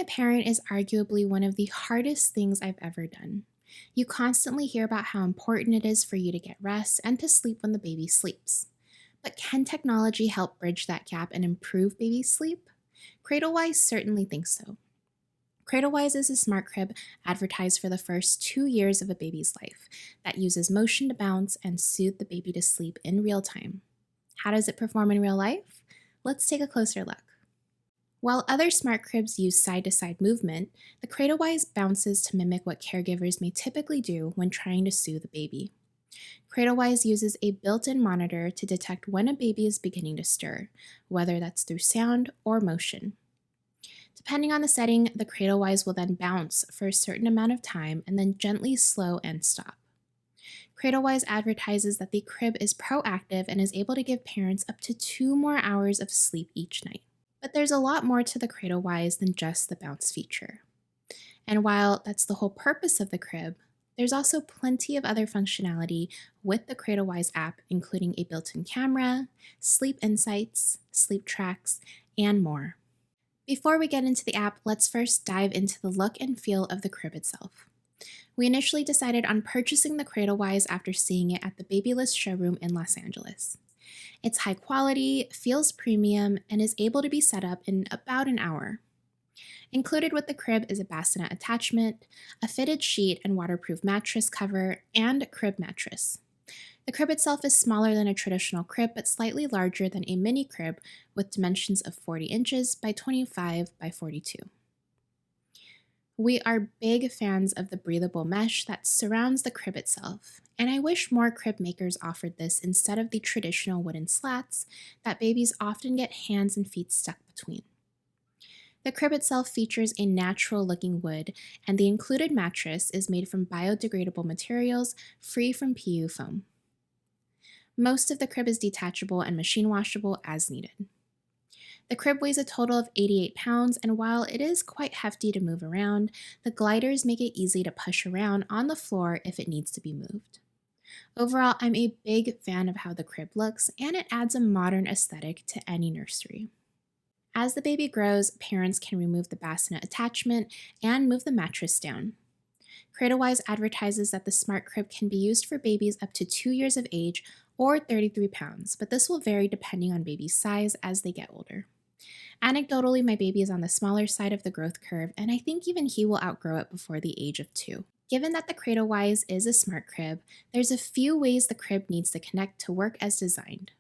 parent is arguably one of the hardest things I've ever done. You constantly hear about how important it is for you to get rest and to sleep when the baby sleeps. But can technology help bridge that gap and improve baby sleep? Cradlewise certainly thinks so. Cradlewise is a smart crib advertised for the first 2 years of a baby's life that uses motion to bounce and soothe the baby to sleep in real time. How does it perform in real life? Let's take a closer look. While other smart cribs use side to side movement, the Cradlewise bounces to mimic what caregivers may typically do when trying to soothe a baby. Cradlewise uses a built in monitor to detect when a baby is beginning to stir, whether that's through sound or motion. Depending on the setting, the Cradlewise will then bounce for a certain amount of time and then gently slow and stop. Cradlewise advertises that the crib is proactive and is able to give parents up to 2 more hours of sleep each night. But there's a lot more to the Cradlewise than just the bounce feature. And while that's the whole purpose of the crib, there's also plenty of other functionality with the Cradlewise app, including a built-in camera, sleep insights, sleep tracks, and more. Before we get into the app, let's first dive into the look and feel of the crib itself. We initially decided on purchasing the Cradlewise after seeing it at the Babylist showroom in Los Angeles. It's high quality, feels premium, and is able to be set up in about an hour. Included with the crib is a bassinet attachment, a fitted sheet and waterproof mattress cover, and crib mattress. The crib itself is smaller than a traditional crib but slightly larger than a mini crib with dimensions of 40 inches by 25 by 42. We are big fans of the breathable mesh that surrounds the crib itself, and I wish more crib makers offered this instead of the traditional wooden slats that babies often get hands and feet stuck between. The crib itself features a natural-looking wood, and the included mattress is made from biodegradable materials free from PU foam. Most of the crib is detachable and machine washable as needed. The crib weighs a total of 88 pounds, and while it is quite hefty to move around, the gliders make it easy to push around on the floor if it needs to be moved. Overall, I'm a big fan of how the crib looks, and it adds a modern aesthetic to any nursery. As the baby grows, parents can remove the bassinet attachment and move the mattress down. Cradlewise advertises that the smart crib can be used for babies up to 2 years of age or 33 pounds, but this will vary depending on baby's size as they get older. Anecdotally, my baby is on the smaller side of the growth curve, and I think even he will outgrow it before the age of 2. Given that the Cradlewise is a smart crib, there's a few ways the crib needs to connect to work as designed.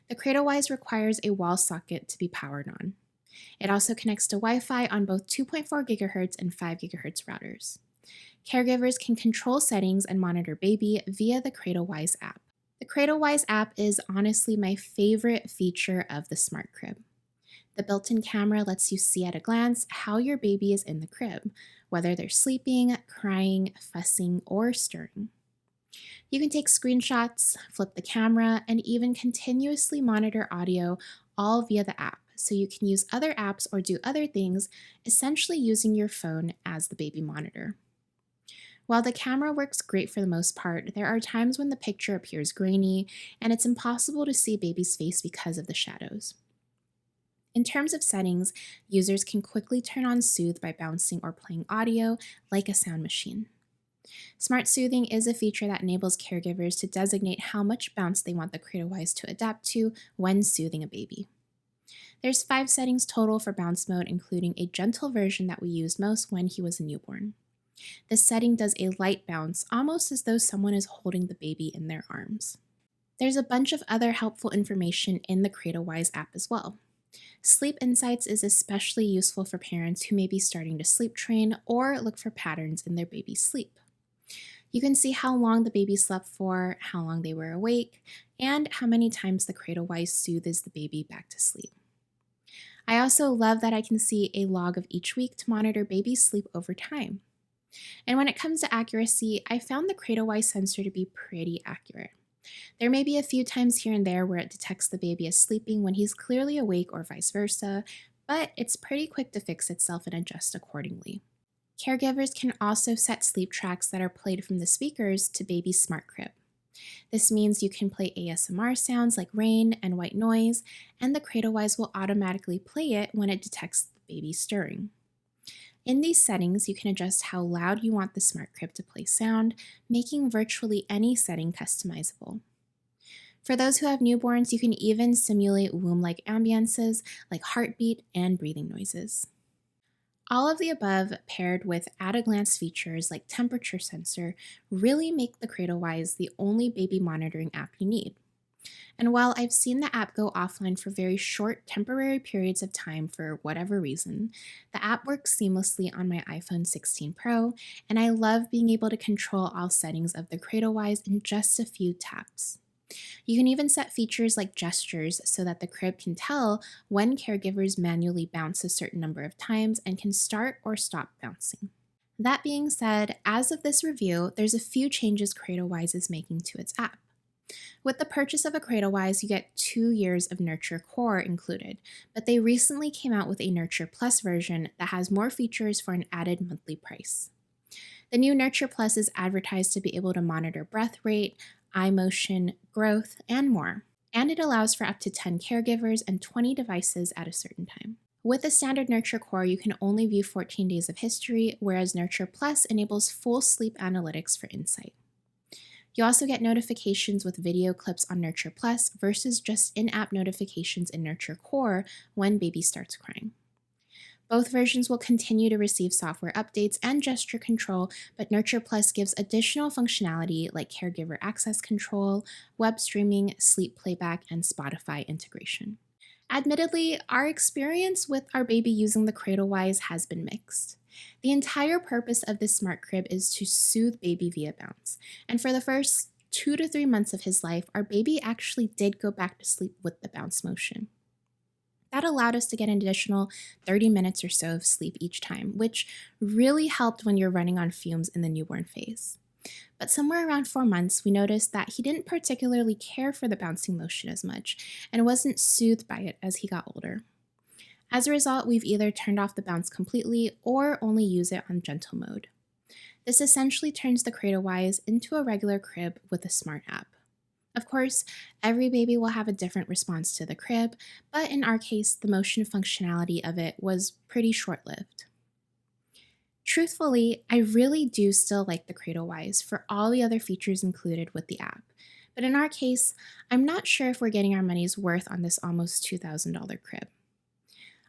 The Cradlewise requires a wall socket to be powered on. It also connects to Wi-Fi on both 2.4 GHz and 5 GHz routers. Caregivers can control settings and monitor baby via the Cradlewise app. The Cradlewise app is honestly my favorite feature of the smart crib. The built-in camera lets you see at a glance how your baby is in the crib, whether they're sleeping, crying, fussing, or stirring. You can take screenshots, flip the camera, and even continuously monitor audio all via the app, so you can use other apps or do other things, essentially using your phone as the baby monitor. While the camera works great for the most part, there are times when the picture appears grainy and it's impossible to see baby's face because of the shadows. In terms of settings, users can quickly turn on Soothe by bouncing or playing audio like a sound machine. Smart Soothing is a feature that enables caregivers to designate how much bounce they want the Cradlewise to adapt to when soothing a baby. There's 5 settings total for bounce mode, including a gentle version that we used most when he was a newborn. This setting does a light bounce, almost as though someone is holding the baby in their arms. There's a bunch of other helpful information in the Cradlewise app as well. Sleep Insights is especially useful for parents who may be starting to sleep train or look for patterns in their baby's sleep. You can see how long the baby slept for, how long they were awake, and how many times the Cradlewise soothes the baby back to sleep. I also love that I can see a log of each week to monitor baby's sleep over time. And when it comes to accuracy, I found the Cradlewise sensor to be pretty accurate. There may be a few times here and there where it detects the baby as sleeping when he's clearly awake or vice versa, but it's pretty quick to fix itself and adjust accordingly. Caregivers can also set sleep tracks that are played from the speakers to baby's smart crib. This means you can play ASMR sounds like rain and white noise, and the Cradlewise will automatically play it when it detects the baby stirring. In these settings, you can adjust how loud you want the smart crib to play sound, making virtually any setting customizable. For those who have newborns, you can even simulate womb-like ambiances like heartbeat and breathing noises. All of the above, paired with at-a-glance features like temperature sensor, really make the Cradlewise the only baby monitoring app you need. And while I've seen the app go offline for very short temporary periods of time for whatever reason, the app works seamlessly on my iPhone 16 Pro, and I love being able to control all settings of the Cradlewise in just a few taps. You can even set features like gestures so that the crib can tell when caregivers manually bounce a certain number of times and can start or stop bouncing. That being said, as of this review, there's a few changes Cradlewise is making to its app. With the purchase of a Cradlewise, you get 2 years of Nurture Core included, but they recently came out with a Nurture Plus version that has more features for an added monthly price. The new Nurture Plus is advertised to be able to monitor breath rate, eye motion, growth, and more, and it allows for up to 10 caregivers and 20 devices at a certain time. With the standard Nurture Core, you can only view 14 days of history, whereas Nurture Plus enables full sleep analytics for insight. You also get notifications with video clips on Nurture Plus versus just in-app notifications in Nurture Core when baby starts crying. Both versions will continue to receive software updates and gesture control, but Nurture Plus gives additional functionality like caregiver access control, web streaming, sleep playback, and Spotify integration. Admittedly, our experience with our baby using the Cradlewise has been mixed. The entire purpose of this smart crib is to soothe baby via bounce, and for the first 2 to 3 months of his life, our baby actually did go back to sleep with the bounce motion. That allowed us to get an additional 30 minutes or so of sleep each time, which really helped when you're running on fumes in the newborn phase. But somewhere around 4 months, we noticed that he didn't particularly care for the bouncing motion as much and wasn't soothed by it as he got older. As a result, we've either turned off the bounce completely or only use it on gentle mode. This essentially turns the Cradlewise into a regular crib with a smart app. Of course, every baby will have a different response to the crib, but in our case, the motion functionality of it was pretty short-lived. Truthfully, I really do still like the Cradlewise for all the other features included with the app, but in our case, I'm not sure if we're getting our money's worth on this almost $2,000 crib.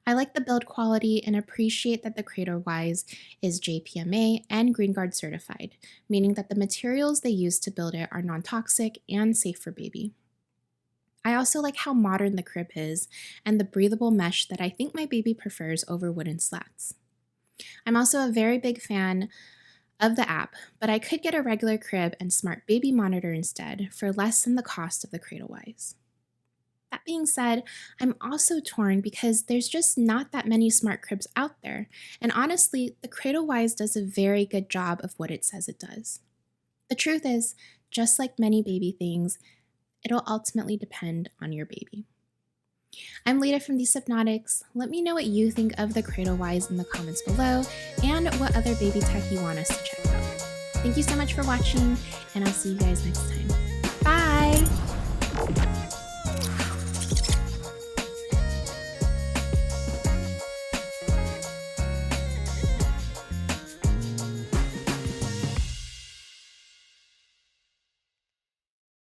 I like the build quality and appreciate that the Cradlewise is JPMA and GreenGuard certified, meaning that the materials they use to build it are non-toxic and safe for baby. I also like how modern the crib is and the breathable mesh that I think my baby prefers over wooden slats. I'm also a very big fan of the app, but I could get a regular crib and smart baby monitor instead for less than the cost of the Cradlewise. That being said, I'm also torn because there's just not that many smart cribs out there, and honestly, the Cradlewise does a very good job of what it says it does. The truth is, just like many baby things, it'll ultimately depend on your baby. I'm Lida from These Hypnotics. Let me know what you think of the Cradlewise in the comments below and what other baby tech you want us to check out. Thank you so much for watching, and I'll see you guys next time.